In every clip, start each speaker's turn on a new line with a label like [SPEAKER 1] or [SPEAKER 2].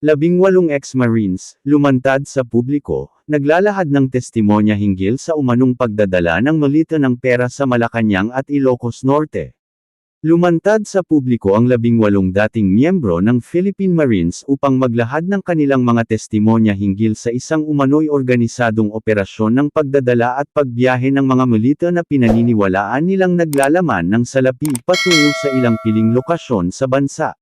[SPEAKER 1] 18 ex-Marines, lumantad sa publiko, naglalahad ng testimonya hinggil sa umanong pagdadala ng milita ng pera sa Malacanang at Ilocos Norte. Lumantad sa publiko ang 18 dating miyembro ng Philippine Marines upang maglahad ng kanilang mga testimonya hinggil sa isang umano'y organisadong operasyon ng pagdadala at pagbiyahe ng mga milita na pinaniniwalaan nilang naglalaman ng salapi patungo sa ilang piling lokasyon sa bansa.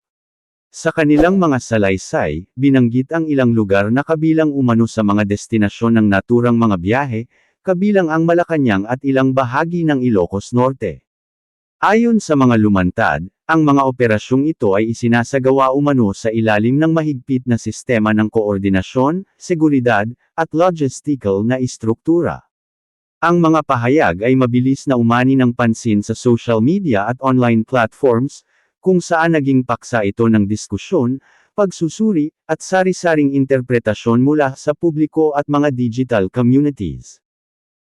[SPEAKER 1] Sa kanilang mga salaysay, binanggit ang ilang lugar na kabilang umano sa mga destinasyon ng naturang mga biyahe, kabilang ang Malacanang at ilang bahagi ng Ilocos Norte. Ayon sa mga lumantad, ang mga operasyong ito ay isinasagawa umano sa ilalim ng mahigpit na sistema ng koordinasyon, seguridad, at logistical na istruktura. Ang mga pahayag ay mabilis na umani ng pansin sa social media at online platforms, kung saan naging paksa ito ng diskusyon, pagsusuri, at sari-saring interpretasyon mula sa publiko at mga digital communities.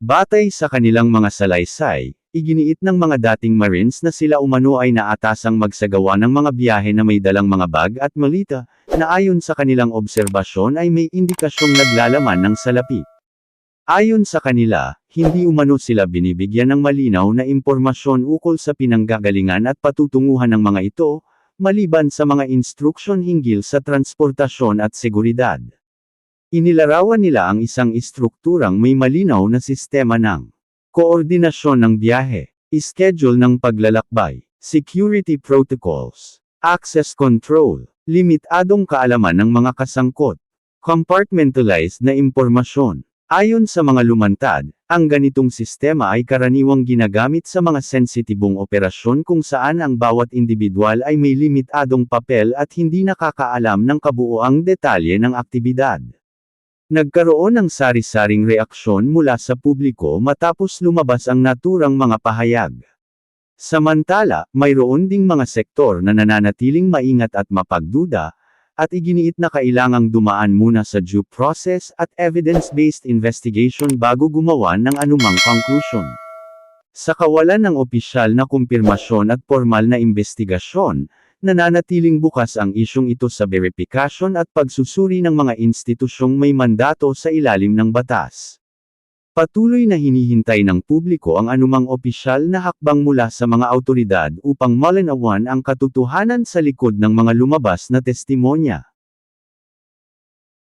[SPEAKER 1] Batay sa kanilang mga salaysay, iginiit ng mga dating Marines na sila umano ay naatasang magsagawa ng mga biyahe na may dalang mga bag at malita, na ayon sa kanilang obserbasyon ay may indikasyong naglalaman ng salapi. Ayon sa kanila, hindi umano sila binibigyan ng malinaw na impormasyon ukol sa pinanggagalingan at patutunguhan ng mga ito, maliban sa mga instruksyon hinggil sa transportasyon at seguridad. Inilarawan nila ang isang istrukturang may malinaw na sistema ng koordinasyon ng biyahe, schedule ng paglalakbay, security protocols, access control, limitadong kaalaman ng mga kasangkot, compartmentalized na impormasyon. Ayon sa mga lumantad, ang ganitong sistema ay karaniwang ginagamit sa mga sensitibong operasyon kung saan ang bawat individual ay may limitadong papel at hindi nakakaalam ng kabuuang detalye ng aktibidad. Nagkaroon ng sari-saring reaksyon mula sa publiko matapos lumabas ang naturang mga pahayag. Samantala, mayroon ding mga sektor na nananatiling maingat at mapagduda, at iginiit na kailangang dumaan muna sa due process at evidence-based investigation bago gumawa ng anumang conclusion. Sa kawalan ng opisyal na kumpirmasyon at formal na investigasyon, nananatiling bukas ang isyong ito sa verifikasyon at pagsusuri ng mga institusyong may mandato sa ilalim ng batas. Patuloy na hinihintay ng publiko ang anumang opisyal na hakbang mula sa mga awtoridad upang malinawan ang katotohanan sa likod ng mga lumabas na testimonya.